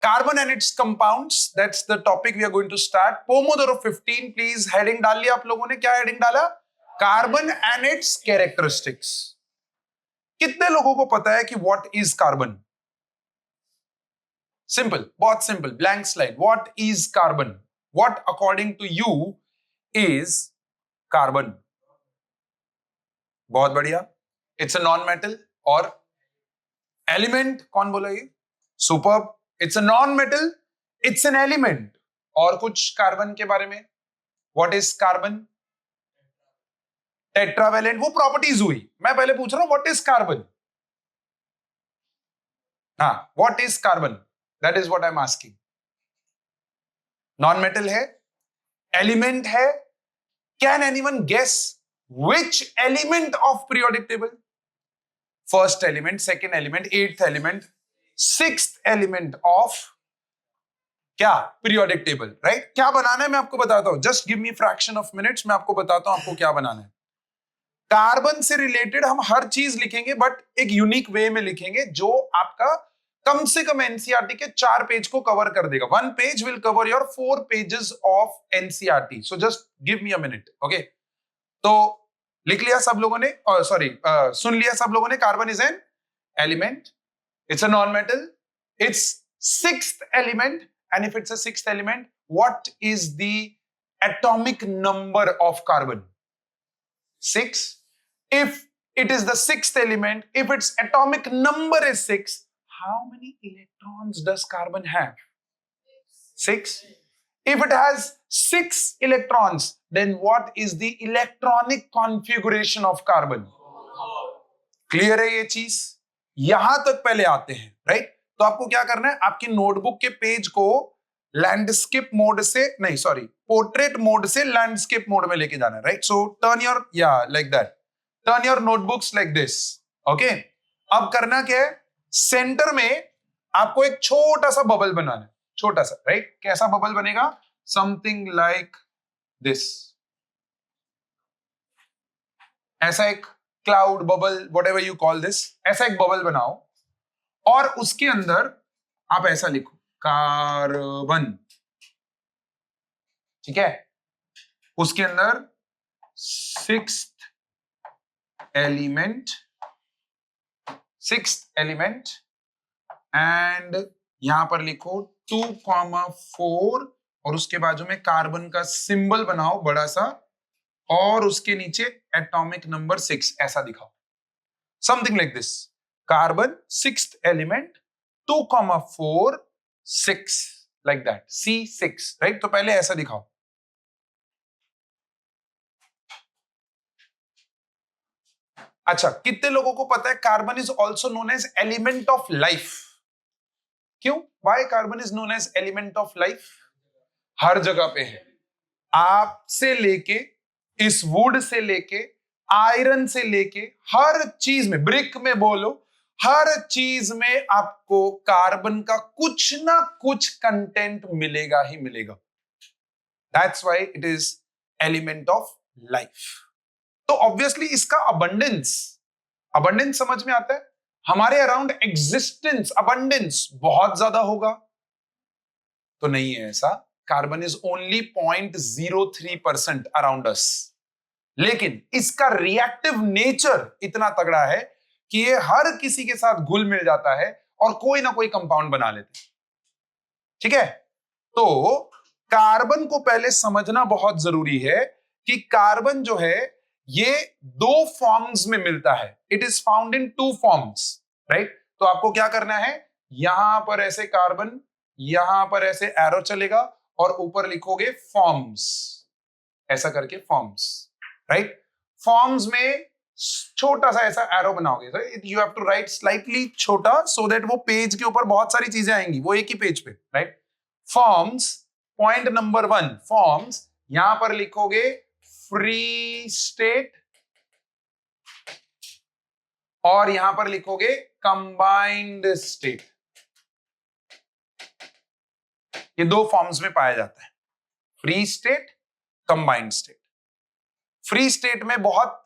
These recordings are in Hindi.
Carbon and its compounds, that's the topic we are going to start. Pomodoro 15, please. Heading डाल लिया आप लोगों ने? क्या heading डाला? Carbon and its characteristics. कितने लोगों को पता है कि what is carbon? Simple, बहुत simple. Blank slide. What is carbon? What according to you is carbon? बहुत बढ़िया. It's a non-metal or element. कौन बोला ये? Superb. It's a non-metal, it's an element. और कुछ कार्बन के बारे में? What is carbon? टेट्रावेलेंट. वो प्रॉपर्टीज हुई. मैं पहले पूछ रहा हूं what is carbon? हाँ, what is carbon? That is what I'm asking. Non-metal है, element है. Can anyone guess which element of periodic table? First element, second element, eighth element, sixth element of क्या? Periodic table, right? क्या बनाना है मैं आपको बताता हूं. Just give me fraction of minutes, मैं आपको बताता हूं आपको क्या बनाना है. कार्बन से रिलेटेड हम हर चीज लिखेंगे, बट एक यूनिक वे में लिखेंगे जो आपका कम से कम एनसीईआरटी के 4 पेज को कवर कर देगा. 1 page will cover your 4 pages of NCERT. So just give me a minute. Okay, तो लिख लिया सब लोगों ने? सॉरी, सुन लिया सब लोगों ने? Carbon is an element. It's a non-metal. It's sixth element. And if it's a sixth element, what is the atomic number of carbon? 6. If it is the sixth element, if its atomic number is 6, how many electrons does carbon have? 6. If it has 6 electrons, then what is the electronic configuration of carbon? Clear है ये चीज? यहां तक पहले आते हैं, राइट? तो आपको क्या करना है, आपकी नोटबुक के पेज को लैंडस्केप मोड से, नहीं सॉरी, पोर्ट्रेट मोड से लैंडस्केप मोड में लेके जाना है, राइट? सो टर्न योर, या like that, turn your notebooks like this. Okay, अब करना क्या है, सेंटर में आपको एक छोटा सा बबल बनाना है, छोटा सा, राइट? कैसा बबल बनेगा? Something like this. ऐसा एक cloud bubble, whatever you call this, ऐसा एक बबल बनाओ और उसके अंदर आप ऐसा लिखो, कार्बन. ठीक है? उसके अंदर सिक्स्थ एलिमेंट एंड यहां पर लिखो 2,4 और उसके बाजू में कार्बन का सिंबल बनाओ बड़ा सा और उसके नीचे एटॉमिक नंबर 6 ऐसा दिखाओ. Something like this. Carbon sixth element 2,4 6 like that. C6, right? तो पहले ऐसा दिखाओ. अच्छा, कितने लोगों को पता है carbon is also known as element of life? क्यों? Why carbon is known as element of life? हर जगह पे है. आपसे लेके, इस वुड से लेके, आयरन से लेके, हर चीज में, ब्रिक में बोलो, हर चीज में आपको कार्बन का कुछ ना कुछ कंटेंट मिलेगा ही मिलेगा. That's why it is element of life. तो ऑब्वियसली इसका अबंडेंस समझ में आता है. हमारे अराउंड एग्जिस्टेंस, अबंडेंस बहुत ज्यादा होगा तो नहीं है ऐसा. Carbon is only 0.03% around us. लेकिन इसका रिएक्टिव नेचर इतना तगड़ा है कि ये हर किसी के साथ घुल मिल जाता है और कोई ना कोई कंपाउंड बना लेते हैं. ठीक है? तो कार्बन को पहले समझना बहुत जरूरी है कि कार्बन जो है ये 2 फॉर्म्स में मिलता है. It is found in 2 forms, right? तो आपको क्या करना है, यहां पर ऐसे कार्बन, यहां पर ऐसे एरो चलेगा और ऊपर लिखोगे फॉर्म्स, ऐसा करके फॉर्म्स, राइट? फॉर्म्स में छोटा सा ऐसा एरो बनाओगे. You have to write slightly छोटा सो दैट वो पेज के ऊपर बहुत सारी चीजें आएंगी, वो एक ही पेज पे, right? Forms, point number 1, forms. यहां पर लिखोगे फ्री स्टेट और यहां पर लिखोगे कंबाइंड स्टेट. ये 2 फॉर्म्स में पाया जाता है, free state, combined state. Free state में बहुत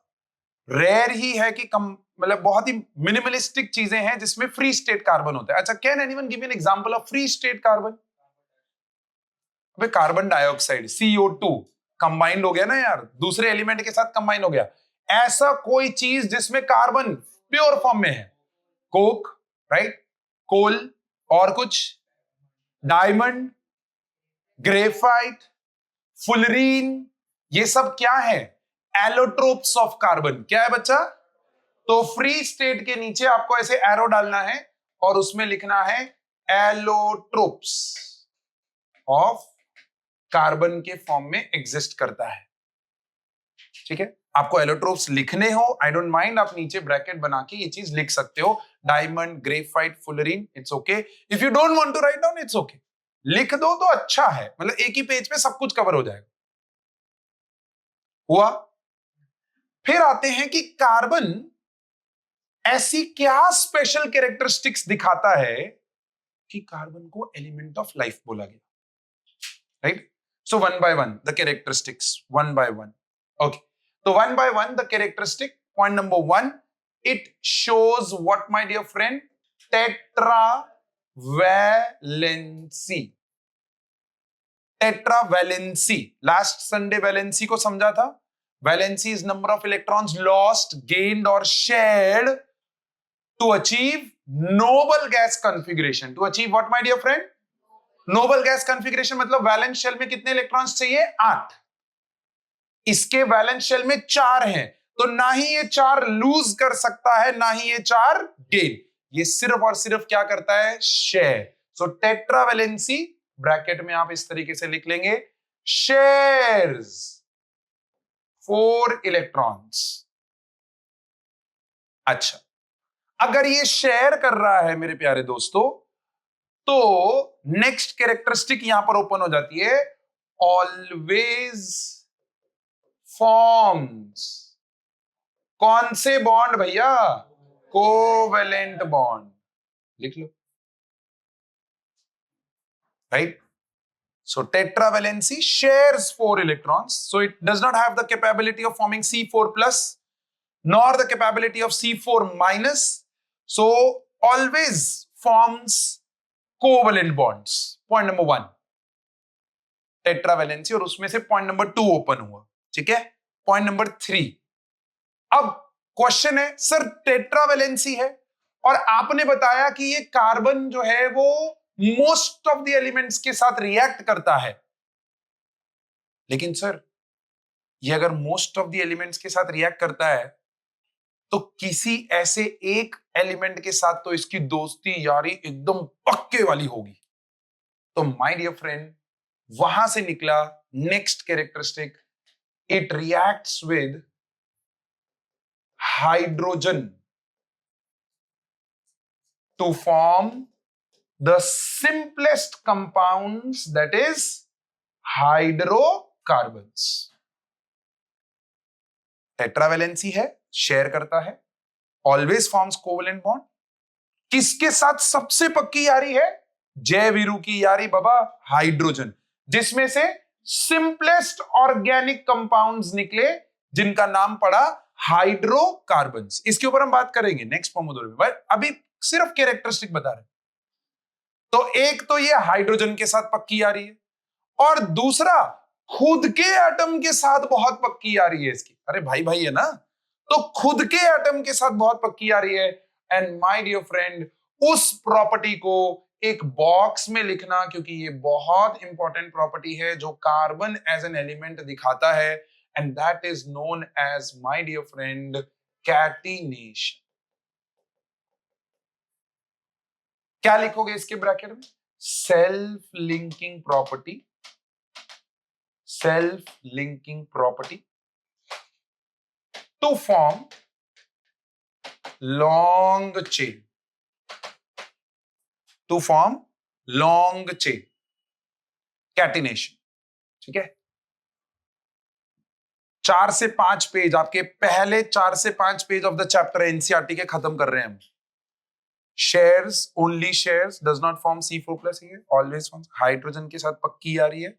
रेयर ही है कि मतलब बहुत ही मिनिमलिस्टिक चीजें हैं जिसमें फ्री स्टेट कार्बन होता है. अच्छा, can anyone give an example of free state carbon? अबे कार्बन डाइऑक्साइड CO2 कंबाइंड हो गया ना यार, दूसरे एलिमेंट के साथ कंबाइन हो गया. ऐसा कोई चीज जिसमें कार्बन प्योर फॉर्म में है? कोक, राइट, कोल, और कुछ, डायमंड, ग्रेफाइट, फुलरीन, ये सब क्या है? Allotropes of carbon. क्या है बच्चा? तो फ्री स्टेट के नीचे आपको ऐसे एरो डालना है और उसमें लिखना है एलोट्रोप्स ऑफ कार्बन के फॉर्म में एग्जिस्ट करता है. ठीक है, आपको एलोट्रोप्स लिखने हो, आई डोंट माइंड, आप नीचे ब्रैकेट बना के ये चीज लिख सकते हो. Diamond, graphite, fullerene, it's okay. If you don't want to write down, it's okay. लिख दो तो अच्छा है, मतलब एक ही पेज पे सब कुछ कवर हो जाएगा. हुआ? फिर आते हैं कि कार्बन ऐसी क्या स्पेशल कैरेक्टरिस्टिक्स दिखाता है कि कार्बन को एलिमेंट ऑफ लाइफ बोला गया. Right? So one by one the characteristics, one by one. Okay, तो one by one the characteristic. Point number 1, it shows what my dear friend? Tetravalency. Tetravalency, last Sunday valency को समझा था. Valency is number of electrons lost, gained और shared to achieve noble gas configuration. To achieve what my dear friend? Noble gas configuration. मतलब वैलेंस शेल में कितने इलेक्ट्रॉन्स चाहिए? 8. इसके वैलेंस शेल में 4 हैं, तो ना ही ये 4 लूज कर सकता है, ना ही ये 4 गेन. ये सिर्फ और सिर्फ क्या करता है? शेयर. सो टेट्रावैलेंसी ब्रैकेट में आप इस तरीके से लिख लेंगे, शेयर्स 4 इलेक्ट्रॉन्स. अच्छा, अगर ये शेयर कर रहा है मेरे प्यारे दोस्तों, तो नेक्स्ट कैरेक्टरिस्टिक यहां पर ओपन हो जाती है, ऑलवेज फॉर्म्स. कौन से बॉन्ड भैया? Covalent bond. लिख लो. Right? So tetravalency shares 4 electrons, so it does not have the capability of forming C4 plus nor the capability of C4 minus, so always forms covalent bonds. Point number 1 tetravalency, और उसमें से point number 2 ओपन हुआ. ठीक है, point number 3. अब क्वेश्चन है, सर टेट्रावेलेंसी है और आपने बताया कि ये कार्बन जो है वो मोस्ट ऑफ द एलिमेंट्स के साथ रिएक्ट करता है, लेकिन सर ये अगर मोस्ट ऑफ द एलिमेंट्स के साथ रिएक्ट करता है तो किसी ऐसे एक एलिमेंट के साथ तो इसकी दोस्ती यारी एकदम पक्के वाली होगी. तो माय डियर फ्रेंड, वहां से निकला next characteristic, it reacts with hydrogen to form the simplest compounds, that is hydrocarbons. Tetravalency है, शेयर करता है, ऑलवेज फॉर्म्स कोवेलेंट बॉन्ड. किसके साथ सबसे पक्की यारी है? जय वीरू की यारी बाबा, हाइड्रोजन, जिसमें से सिंपलेस्ट ऑर्गेनिक कंपाउंड्स निकले जिनका नाम पड़ा हाइड्रोकार्बन्स. इसके ऊपर हम बात करेंगे नेक्स्ट पोमोडोरो में, बट अभी सिर्फ कैरेक्टरिस्टिक बता रहे. तो एक तो ये हाइड्रोजन के साथ पक्की आ रही है, और दूसरा खुद के एटम के साथ बहुत पक्की आ रही है इसकी. अरे भाई भाई है ना, तो खुद के एटम के साथ बहुत पक्की आ रही है. एंड माय डियर फ्रेंड, उस प्रॉपर्टी को एक बॉक्स में लिखना, क्योंकि ये बहुत इंपॉर्टेंट प्रॉपर्टी है जो कार्बन एज एन एलिमेंट दिखाता है, and that is known as my dear friend catenation. क्या लिखोगे इसके ब्रैकेट में? Self linking property. Self linking property to form long chain. To form long chain catenation. ठीक है, 4 से 5 पेज आपके पहले 4 से 5 page of the chapter NCERT के खत्म कर रहे हैं हम. Shares, only shares, does not form C4 plus, always forms. Hydrogen के साथ पक्की यारी है,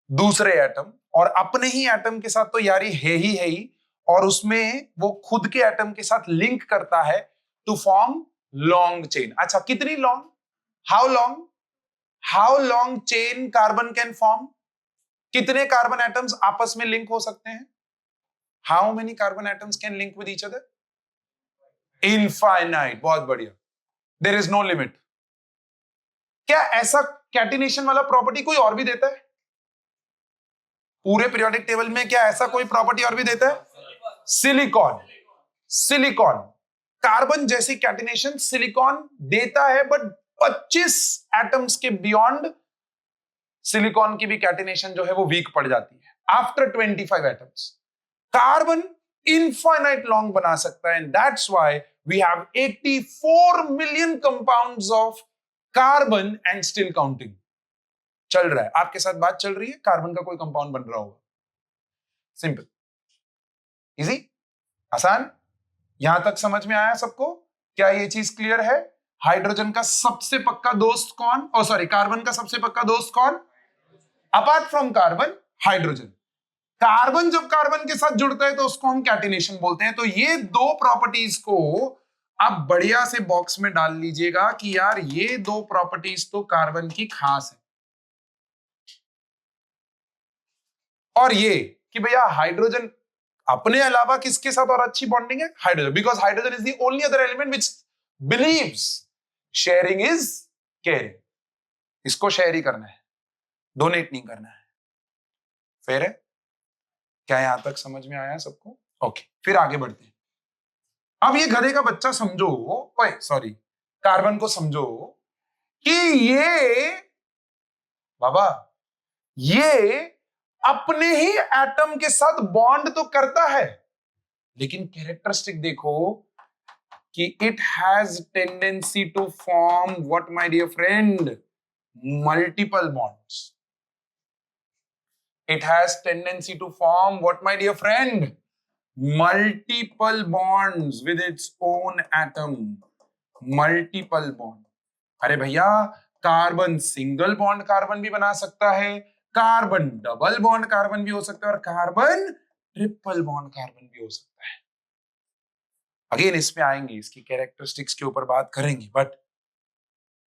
दूसरे एटम और अपने ही एटम के साथ तो यारी है ही, और उसमें वो खुद के एटम के साथ लिंक करता है टू फॉर्म लॉन्ग चेन. अच्छा, कितनी long? How long chain carbon can form? कितने कार्बन एटम्स आपस में लिंक हो सकते हैं? How many carbon atoms can link with each other? Infinite. बहुत बढ़िया. There is no limit. क्या ऐसा कैटिनेशन वाला प्रॉपर्टी कोई और भी देता है? पूरे पीरियोडिक टेबल में क्या ऐसा कोई प्रॉपर्टी और भी देता है? सिलिकॉन. कार्बन जैसी कैटिनेशन सिलिकॉन देता है, बट 25 एटम्स के बियॉन्ड सिलिकॉन की भी कैटिनेशन जो है वो वीक पड़ जाती है. After 25 atoms carbon infinite long बना सकता है. And that's why we have 84 million compounds of carbon and still counting. चल रहा है, आपके साथ बात चल रही है, कार्बन का कोई कंपाउंड बन रहा होगा. सिंपल, इजी, आसान. यहां तक समझ में आया सबको? क्या ये चीज क्लियर है? हाइड्रोजन का सबसे पक्का दोस्त कौन? कार्बन का सबसे पक्का दोस्त कौन? Apart from carbon, hydrogen. Carbon जब कार्बन के साथ जुड़ता है तो उसको हम कैटिनेशन बोलते हैं. तो ये दो प्रॉपर्टीज को आप बढ़िया से बॉक्स में डाल लीजिएगा कि यार ये दो प्रॉपर्टीज तो कार्बन की खास है. और ये कि भैया हाइड्रोजन अपने अलावा किसके साथ और अच्छी बॉन्डिंग है? Hydrogen. Because hydrogen is the only other element which believes sharing is caring. इसको शेयर ही करना है, डोनेट नहीं करना है. फेयर है? क्या यहां तक समझ में आया सबको? ओके, फिर आगे बढ़ते हैं. अब ये गधे का बच्चा समझो, कार्बन को समझो कि ये बाबा ये अपने ही एटम के साथ बॉन्ड तो करता है, लेकिन कैरेक्टरिस्टिक देखो कि it has tendency to form what my dear friend? Multiple bonds. It has tendency to form what, my dear friend? Multiple bonds with its own atom. Multiple bond. अरे भैया, कार्बन सिंगल बॉन्ड कार्बन भी बना सकता है, कार्बन डबल बॉन्ड कार्बन भी हो सकता है, और कार्बन ट्रिपल बॉन्ड कार्बन भी हो सकता है. अगेन इसमें आएंगे, इसकी कैरेक्टरिस्टिक्स के ऊपर बात करेंगे. But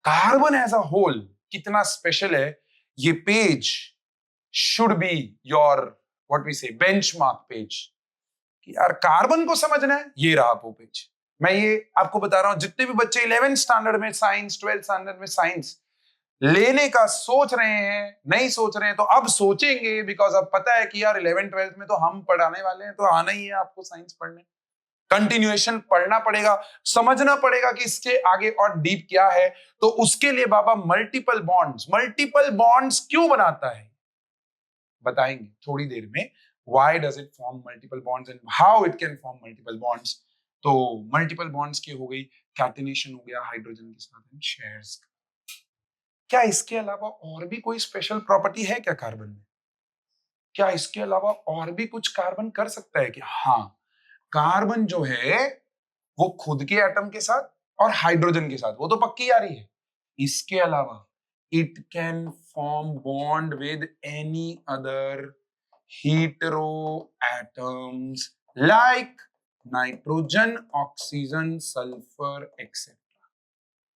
carbon as a whole कितना स्पेशल है, ये page should be your what we say benchmark page. कि यार कार्बन को समझना है, ये रहा वो पेज. मैं ये आपको बता रहा हूं, जितने भी बच्चे 11th स्टैंडर्ड में साइंस, 12th स्टैंडर्ड में साइंस लेने का सोच रहे हैं, नहीं सोच रहे हैं, तो अब सोचेंगे. बिकॉज अब पता है कि यार 11th 12th में तो हम पढ़ाने वाले हैं, तो आना ही है आपको साइंस पढ़ने. कंटिन्यूएशन पढ़ना पड़ेगा, समझना पड़ेगा कि इसके आगे और डीप क्या है. तो उसके लिए बाबा मल्टीपल बॉन्ड्स क्यों बनाता है बताएंगे थोड़ी देर में. Why does it form multiple bonds and how it can form multiple bonds? तो मल्टीपल बॉन्ड्स की हो गई, कैटिनेशन हो गया हाइड्रोजन के साथ एंड शेयर्स. क्या इसके अलावा और भी कोई स्पेशल प्रॉपर्टी है क्या कार्बन में? क्या इसके अलावा और भी कुछ कार्बन कर सकता है? कि हाँ, कार्बन जो है वो खुद के एटम के साथ और हाइड्रोजन के साथ, वो तो पक्की आ रही है. इसके अलावा it can form bond with any other hetero atoms like nitrogen, oxygen, sulfur, etc.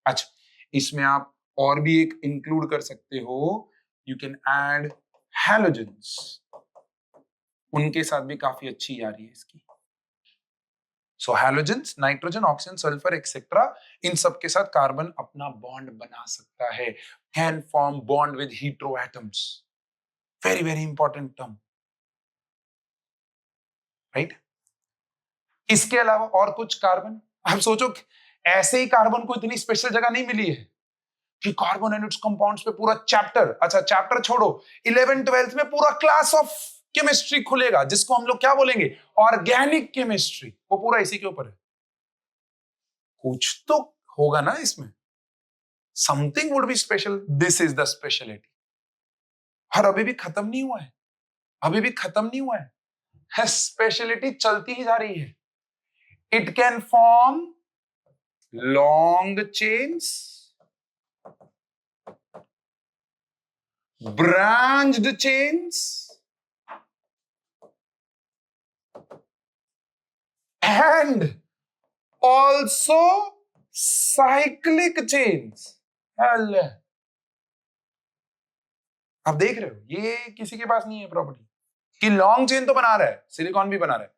अच्छा, इसमें आप और भी एक इंक्लूड कर सकते हो. यू कैन ऐड हैलोजेंस, उनके साथ भी काफी अच्छी आ रही है इसकी. So halogens, nitrogen, oxygen, sulphur etcetera, इन सब के साथ कार्बन अपना बॉन्ड बना सकता है. Can form bond with hetero atoms. Very very important term, right? इसके अलावा और कुछ कार्बन, आप सोचो ऐसे ही कार्बन को इतनी स्पेशल जगह नहीं मिली है कि कार्बन एंड इट्स कंपाउंड्स पे पूरा चैप्टर. अच्छा, चैप्टर छोड़ो, 11th 12th में पूरा क्लास ऑफ केमिस्ट्री खुलेगा, जिसको हम लोग क्या बोलेंगे? Organic chemistry. वो पूरा इसी के ऊपर है. कुछ तो होगा ना इसमें, something would be special. This is the speciality. और अभी भी खत्म नहीं हुआ है, अभी भी खत्म नहीं हुआ है. स्पेशलिटी चलती ही जा रही है. It can form long chains, branched chains, and also cyclic chains. Hell, आप देख रहे हो ये किसी के पास नहीं है प्रॉपर्टी कि लॉन्ग चेन तो बना रहा है, सिलिकॉन भी बना रहा है,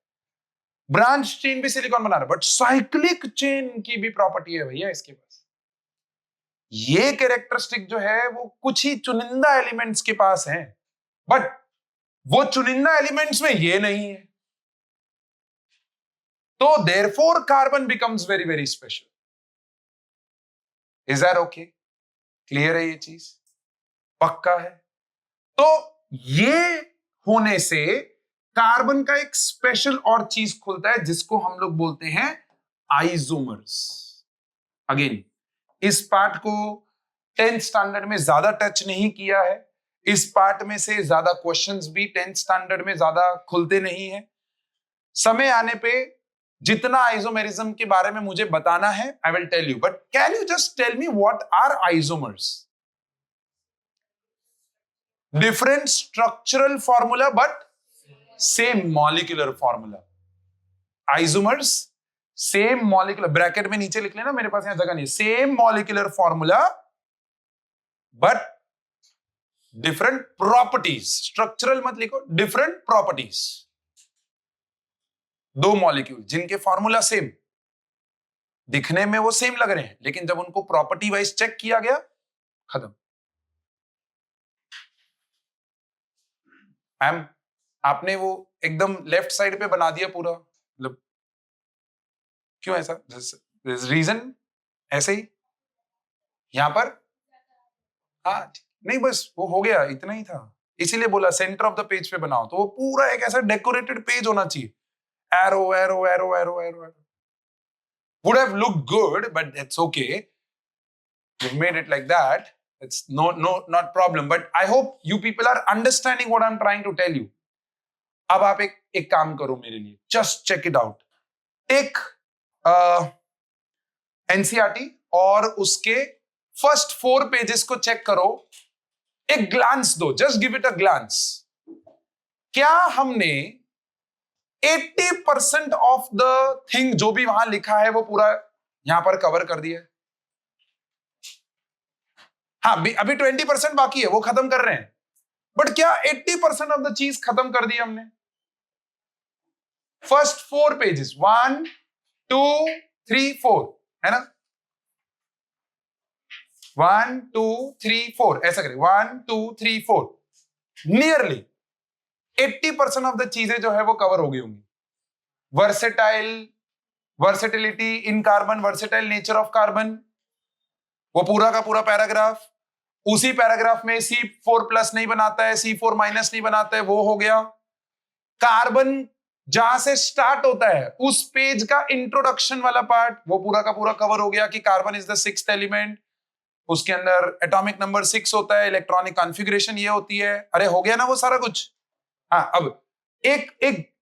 ब्रांच चेन भी सिलिकॉन बना रहा है, बट साइक्लिक चेन की भी प्रॉपर्टी है भैया इसके पास. ये कैरेक्टरिस्टिक जो है वो कुछ ही चुनिंदा एलिमेंट्स के पास है, बट वो चुनिंदा एलिमेंट्स में ये नहीं है. तो therefore carbon becomes very very special. Is that okay? Clear है ये चीज? पक्का है? तो ये होने से कार्बन का एक स्पेशल और चीज खुलता है जिसको हम लोग बोलते हैं आइसोमर्स. अगेन इस पार्ट को 10th स्टैंडर्ड में ज्यादा टच नहीं किया है, इस पार्ट में से ज्यादा क्वेश्चंस भी 10th स्टैंडर्ड में ज्यादा खुलते नहीं है. समय आने पे जितना आइसोमेरिज्म के बारे में मुझे बताना है I will tell you, but can you just tell me what are isomers? Different structural formula but same molecular formula. Isomers same molecular, bracket में नीचे लिख लेना, मेरे पास यहां जगह नहीं. Same molecular formula but different properties. Structural मत लिखो, डिफरेंट प्रॉपर्टीज. दो मॉलिक्यूल जिनके फॉर्मूला सेम, दिखने में वो सेम लग रहे हैं, लेकिन जब उनको प्रॉपर्टी वाइज चेक किया गया, खत्म. मैम आपने वो एकदम लेफ्ट साइड पे बना दिया पूरा, मतलब क्यों ऐसा? रीजन ऐसे ही यहां पर. हाँ नहीं, बस वो हो गया, इतना ही था, इसीलिए बोला सेंटर ऑफ द पेज पे बनाओ, तो वो पूरा एक ऐसा डेकोरेटेड पेज होना चाहिए. Arrow arrow arrow arrow arrow arrow would have looked good, but it's okay. You've made it like that. It's not problem. But I hope you people are understanding what I'm trying to tell you. अब आप एक काम करो मेरे लिए, just check it out. Take NCERT और उसके फर्स्ट 4 पेजेस को चेक करो, एक ग्लांस दो, just give it a glance. क्या हमने 80% ऑफ द थिंग जो भी वहां लिखा है वो पूरा यहां पर कवर कर दिया है? हाँ, अभी 20% बाकी है, वो खत्म कर रहे हैं, बट क्या 80% ऑफ द चीज खत्म कर दी हमने? फर्स्ट 4 पेजेस, 1 2 3 4 है ना, 1 2 3 4 ऐसा करें, 1 2 3 4, नियरली 80% ऑफ द चीजें जो है वो कवर हो गई होंगी. Versatility in carbon, versatile nature of carbon, वो पूरा का पूरा पैराग्राफ. उसी पैराग्राफ में C4+ नहीं बनाता है, C4- नहीं बनाता है, वो हो गया. कार्बन जहां से स्टार्ट होता है उस पेज का इंट्रोडक्शन वाला पार्ट, वो पूरा का पूरा कवर हो गया कि carbon is the 6th element, उसके अंदर एटॉमिक नंबर 6 होता है, इलेक्ट्रॉनिक कॉन्फ़िगरेशन ये होती है. अरे हो गया ना वो सारा कुछ. हाँ, अब एक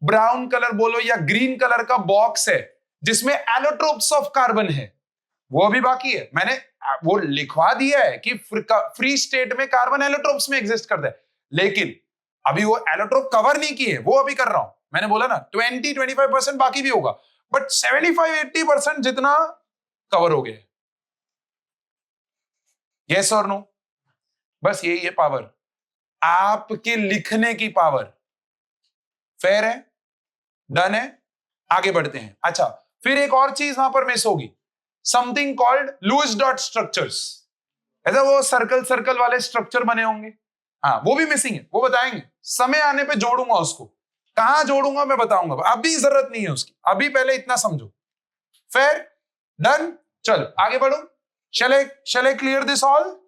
ब्राउन कलर बोलो या ग्रीन कलर का बॉक्स है जिसमें एलोट्रोप्स ऑफ कार्बन है, वो भी बाकी है. मैंने वो लिखवा दिया है कि फ्री स्टेट में कार्बन एलोट्रोप्स में एग्जिस्ट करता है, लेकिन अभी वो एलोट्रोप कवर नहीं किए, वो अभी कर रहा हूं. मैंने बोला ना 20-25% बाकी भी होगा, बट 75-80% जितना कवर हो गया. यस और नो? बस यही है पावर, आपके लिखने की पावर. फेयर है? डन है? आगे बढ़ते हैं. अच्छा, फिर एक और चीज वहां पर मिस होगी, something called Lewis dot structures. ऐसा वो सर्कल सर्कल वाले स्ट्रक्चर बने होंगे, हाँ वो भी मिसिंग है, वो बताएंगे, समय आने पे जोड़ूंगा उसको. कहां जोड़ूंगा मैं बताऊंगा, अभी जरूरत नहीं है उसकी, अभी पहले इतना समझो. फेयर? डन? चलो आगे बढ़ो. शैल आई क्लियर दिस ऑल?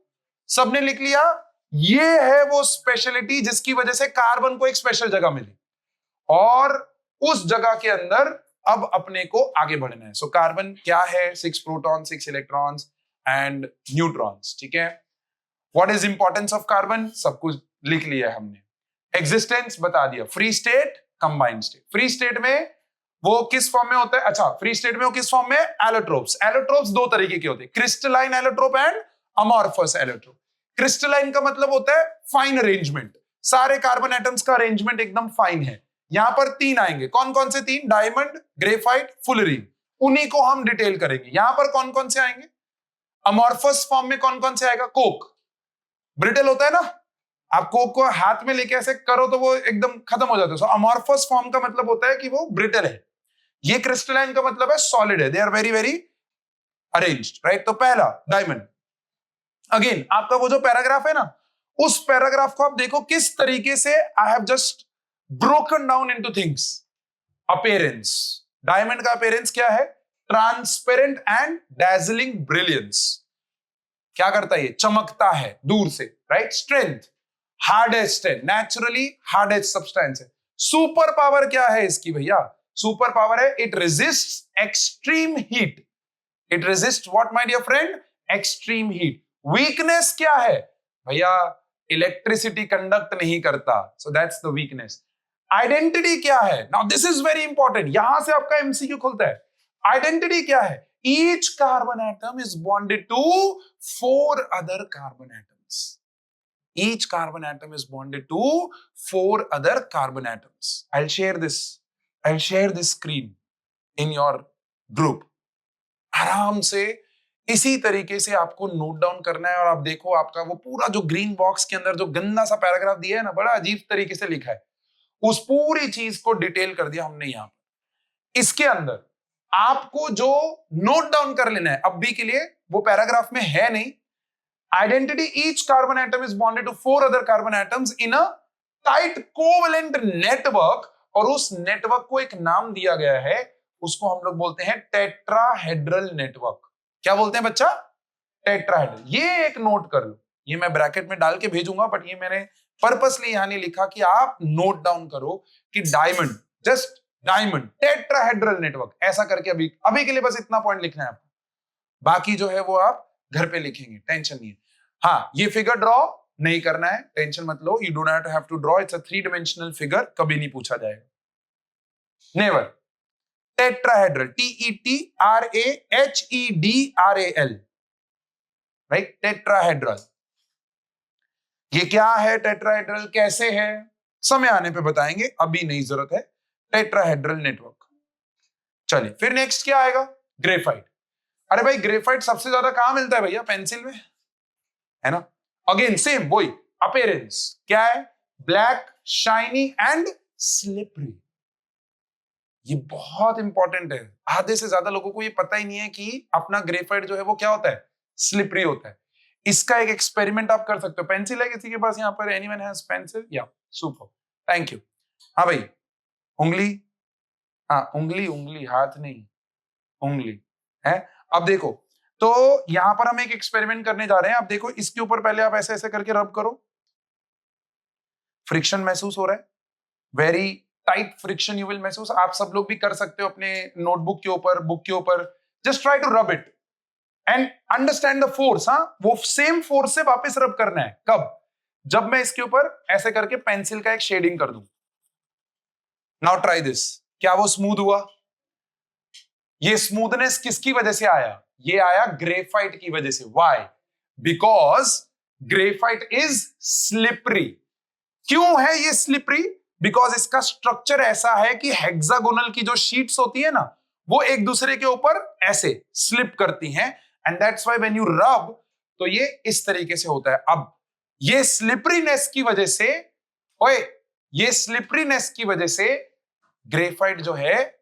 सबने लिख लिया? ये है वो स्पेशलिटी जिसकी वजह से कार्बन को एक स्पेशल जगह मिली, और उस जगह के अंदर अब अपने को आगे बढ़ना है. सो कार्बन क्या है? 6 प्रोटॉन, 6 इलेक्ट्रॉन्स एंड न्यूट्रॉन्स. ठीक है. What is importance of carbon? सब कुछ लिख लिया हमने. एग्जिस्टेंस बता दिया. Free state, combined state. Free state में वो किस फॉर्म में होता है? अच्छा, फ्री स्टेट में वो किस फॉर्म में? एलोट्रोप्स. एलोट्रोप्स 2 तरीके के होते हैं, crystalline allotrope and amorphous allotrope. Crystalline का मतलब होता है फाइन अरेंजमेंट, सारे कार्बन एटम्स का अरेंजमेंट एकदम फाइन है. यहां पर 3 आएंगे। कौन कौन से 3? Diamond, graphite, fullerene. उन्हीं को हम डिटेल करेंगे। यहां पर कौन कौन से आएंगे? अमॉर्फस फॉर्म में कौन कौन से आएगा? कोक, ब्रिटल होता है ना, आप कोक को हाथ में लेके ऐसे करो तो वो एकदम खत्म हो जाता है। सो अमॉर्फस फॉर्म का मतलब होता है कि वो ब्रिटल है। ये क्रिस्टलाइन का मतलब है सॉलिड है, they are very very arranged, right? तो पहला डायमंड। अगेन आपका वो जो पैराग्राफ है ना, उस पैराग्राफ को आप देखो किस तरीके से I have just broken down into things. Appearance, diamond का अपीयरेंस क्या है? Transparent and dazzling brilliance. क्या करता है? ये चमकता है दूर से, राइट? स्ट्रेंथ, हार्डेस्ट है, नेचुरली हार्डेस्ट सब्सटेंस है। सुपर पावर क्या है इसकी भैया? सुपर पावर है it resist extreme heat. It resist what my dear friend? Extreme heat. Weakness क्या है भैया? इलेक्ट्रिसिटी कंडक्ट नहीं करता, so that's the weakness. Identity क्या है? Now this is very important, यहां से आपका एमसीक्यू खुलता है। आइडेंटिटी क्या है? Each carbon atom is bonded to 4 other carbon atoms. Each carbon atom is bonded to 4 other carbon atoms. I'll share this screen in your group. आराम से इसी तरीके से आपको नोट डाउन करना है। और आप देखो आपका वो पूरा जो ग्रीन बॉक्स के अंदर जो गंदा सा पैराग्राफ दिया है ना, बड़ा अजीब तरीके से लिखा है, उस पूरी चीज को डिटेल कर दिया हमने यहां पर। इसके अंदर आपको जो नोट डाउन कर लेना है अभी के लिए, वो पैराग्राफ में है नहीं। Identity, each carbon atom is bonded to 4 other carbon atoms in a tight covalent network. और उस नेटवर्क को एक नाम दिया गया है, उसको हम लोग बोलते हैं टेट्राहेड्रल नेटवर्क। क्या बोलते हैं बच्चा? टेट्राहेड्रल। ये एक नोट कर लो, ये मैं ब्रैकेट में डाल के भेजूंगा, बट ये मैंने पर्पसली यहां नहीं लिखा कि आप नोट डाउन करो कि diamond, just diamond, tetrahedral network, ऐसा करके अभी के लिए बस इतना पॉइंट लिखना है आपको। बाकी जो है वो आप घर पे लिखेंगे, टेंशन नहीं है। हाँ, ये फिगर ड्रॉ नहीं करना है, टेंशन मत लो, you do not have to draw, it's a 3 dimensional figure, कभी नहीं पूछा जाएगा, never. Tetrahedral, TETRAHEDRAL, right? Tetrahedral, ये क्या है? टेट्राहेड्रल कैसे है समय आने पे बताएंगे, अभी नहीं जरूरत है। Tetrahedral network. चलिए फिर नेक्स्ट क्या आएगा? ग्रेफाइट। अरे भाई ग्रेफाइट सबसे ज्यादा कहां मिलता है भैया? पेंसिल में, है ना? अगेन सेम वही अपीयरेंस, क्या है? Black, shiny and slippery. ये बहुत इंपॉर्टेंट है, आधे से ज्यादा लोगों को ये पता ही नहीं है कि अपना ग्रेफाइट जो है वो क्या होता है? स्लिपरी होता है। इसका एक एक्सपेरिमेंट आप कर सकते हो। पेंसिल है किसी के पास यहां पर? Anyone has pencil? या सुपर, थैंक यू। हाँ भाई, उंगली, हाँ उंगली, हाथ नहीं, उंगली है। अब देखो, तो यहां पर हम एक एक्सपेरिमेंट करने जा रहे हैं। आप देखो इसके ऊपर पहले आप ऐसे ऐसे करके रब करो, फ्रिक्शन महसूस हो रहा है, very tight friction you will महसूस। आप सब लोग भी कर सकते हो अपने नोटबुक के ऊपर, बुक के ऊपर, just try to rub it and understand the force. हाँ, वो सेम फोर्स से वापस रब करना है। कब? जब मैं इसके ऊपर ऐसे करके पेंसिल का एक शेडिंग कर दूं। नाउ ट्राई दिस, क्या वो स्मूथ हुआ? ये स्मूथनेस किसकी वजह से आया? ये आया ग्रेफाइट की वजह से। Why? Because graphite is slippery. क्यों है ये स्लिपरी? बिकॉज इसका स्ट्रक्चर ऐसा है कि हेक्सागोनल की जो शीट्स होती है ना, वो एक दूसरे के ऊपर ऐसे स्लिप करती हैं, and that's why when you rub, तो ये इस तरीके से होता है। अब ये स्लिपरीनेस की वजह से, ओए, ये स्लिपरीनेस की वजह से ग्रेफाइट जो है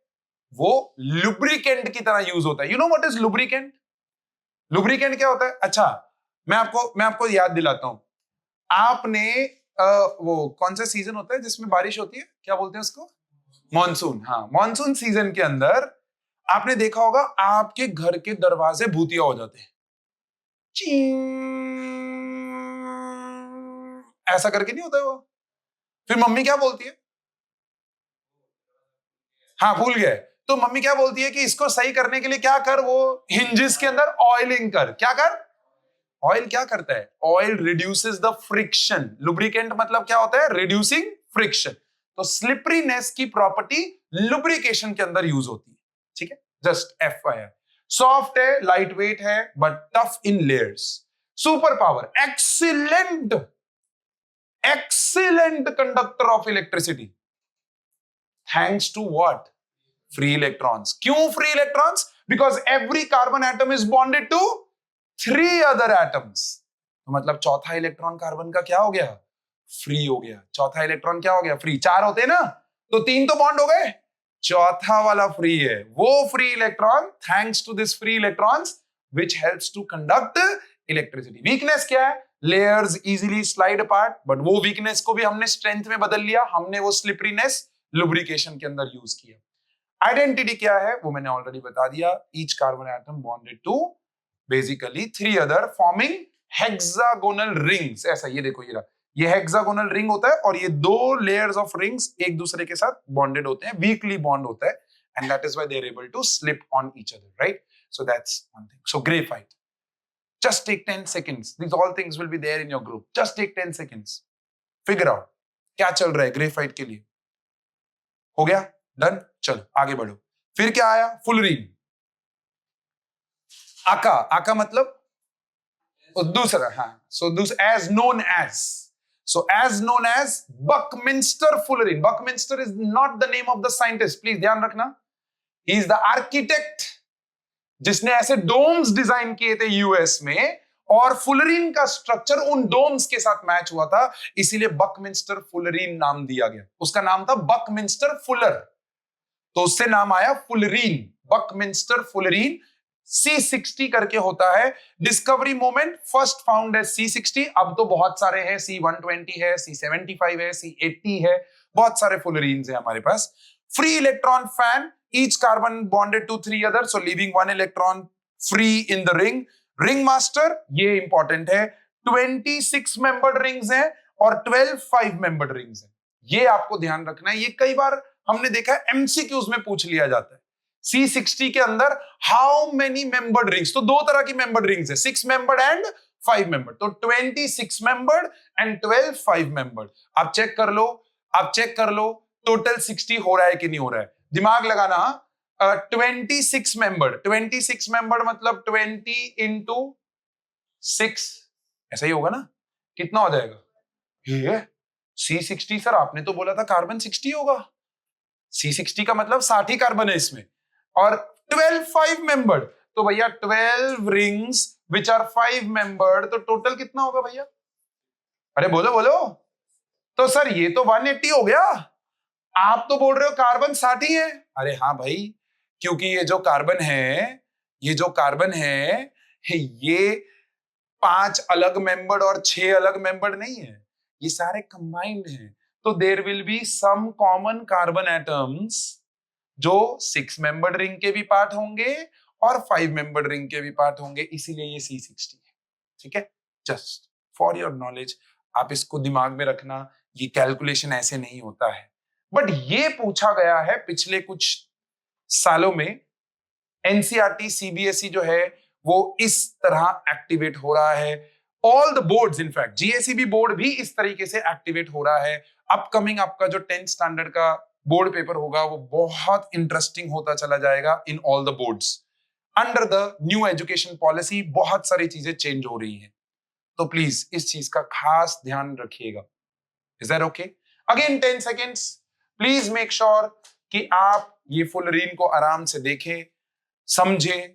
वो लुब्रिकेंट की तरह यूज होता है। You know what is lubricant? Lubricant क्या होता है? अच्छा, मैं आपको याद दिलाता हूं। आपने वो कौन सा सीजन होता है जिसमें बारिश होती है, क्या बोलते हैं उसको? मॉनसून। हाँ, मॉनसून सीजन के अंदर आपने देखा होगा आपके घर के दरवाजे भूतिया हो जाते हैं, ऐसा करके नहीं होता है वो? फिर मम्मी क्या बोलती है? हाँ, भूल गए। तो मम्मी क्या बोलती है कि इसको सही करने के लिए क्या कर, वो हिंजेस के अंदर ऑयलिंग कर। क्या कर? ऑयल क्या करता है? Oil reduces the friction. Lubricant मतलब क्या होता है? Reducing friction. तो स्लिपरीनेस की प्रॉपर्टी लुब्रिकेशन के अंदर यूज होती है, ठीक है? Just FYI। सॉफ्ट है, लाइट वेट है, but tough in layers. Super power, excellent conductor of electricity. Thanks to what? Free electrons. क्यों free electrons? Because every carbon atom is bonded to 3 other atoms. तो मतलब चौथा इलेक्ट्रॉन कार्बन का क्या हो गया? फ्री हो गया. चौथा इलेक्ट्रॉन क्या हो गया? फ्री. 4 होते हैं ना, तो 3 तो बॉन्ड हो गए, चौथा वाला फ्री है. वो free electron, thanks to this free electrons which helps to conduct electricity. Weakness क्या है? Layers easily slide apart. But वो वीकनेस को भी हमने स्ट्रेंथ में बदल लिया. हमने वो स्लिपरीनेस लुब्रिकेशन के अंदर यूज किया. आइडेंटिटी क्या है वो मैंने ऑलरेडी बता दिया. Each carbon atom bonded to basically 3 other forming hexagonal rings. ऐसा ये देखो, ये हेक्सागोनल रिंग होता है और ये 2 लेयर्स ऑफ रिंग्स एक दूसरे के साथ बॉन्डेड होते हैं, वीकली बॉन्ड होता है, and that is why they are able to slip on each other, right? So that's one thing. So graphite, just take 10 seconds. These all things will be there in your group. Just take 10 seconds. Figure out क्या चल रहा है ग्रेफाइट के लिए. हो गया? डन. चलो आगे बढ़ो. फिर क्या आया? फुलरीन. आका. आका मतलब दूसरा. हाँ, so as known as. So as known as Buckminster Fullerene. Buckminster is not the name of the scientist. Please ध्यान रखना. He is the architect जिसने ऐसे डोम्स डिजाइन किए थे यूएस में, और फुलरीन का स्ट्रक्चर उन डोम्स के साथ मैच हुआ था, इसीलिए बकमिंस्टर फुलरीन नाम दिया गया. उसका नाम था बकमिंस्टर फुलर, तो उससे नाम आया फुलरीन. Buckminster fullerene. C60 करके होता है. डिस्कवरी मोमेंट फर्स्ट फाउंड है C60. अब तो बहुत सारे हैं, C120 है, C75 है, C80 है, बहुत सारे फुलरीन्स हैं हमारे पास. Free electron fan. Each carbon bonded to 3 others, so leaving 1 electron free in the ring. Ring master, ये important है. 26 membered rings हैं और 12 5 membered rings हैं. ये आपको ध्यान रखना है. ये कई बार हमने देखा है MCQs में पूछ लिया जाता है. C60 के अंदर how many membered rings? तो 2 तरह की membered rings है, 6 membered and 5 membered. तो 26 membered and 12 5 membered. आप चेक कर लो टोटल 60 हो रहा है कि नहीं हो रहा है. दिमाग लगाना. 26 मेंबर्ड मतलब 20 इंटू 6, ऐसा ही होगा ना? कितना हो जाएगा? C60 सर आपने तो बोला था कार्बन 60 होगा. C60 का मतलब 60 कार्बन है इसमें, और 12 5 मेंबर्ड, तो भैया 12 रिंग्स विच आर 5 मेंबर्ड, तो टोटल कितना होगा भैया? अरे बोलो. तो सर ये तो 180 हो गया. आप तो बोल रहे हो कार्बन 60 है. अरे हाँ भाई, क्योंकि ये जो कार्बन है ये 5 अलग मेंबर्ड और 6 अलग मेंबर्ड नहीं है, ये सारे कंबाइंड हैं. तो there will be some common carbon atoms जो 6 मेंबर्ड रिंग के भी पार्ट होंगे और 5 मेंबर्ड रिंग के भी पार्ट होंगे, इसीलिए ये C60 है. ठीक है, जस्ट फॉर योर नॉलेज, आप इसको दिमाग में रखना. ये कैलकुलेशन ऐसे नहीं होता है, बट ये पूछा गया है पिछले कुछ सालों में. एनसीईआरटी सीबीएसई जो है वो इस तरह एक्टिवेट हो रहा है. All the boards, in fact GSEB board भी इस तरीके से एक्टिवेट हो रहा है. अपकमिंग आपका जो 10th स्टैंडर्ड का बोर्ड पेपर होगा वो बहुत इंटरेस्टिंग होता चला जाएगा. In all the boards under the new education policy बहुत सारी चीजें चेंज हो रही हैं, तो प्लीज इस चीज का खास ध्यान रखिएगा. Is that okay? Again 10 seconds. Please make sure कि आप ये फुलरीन को आराम से देखें, समझें,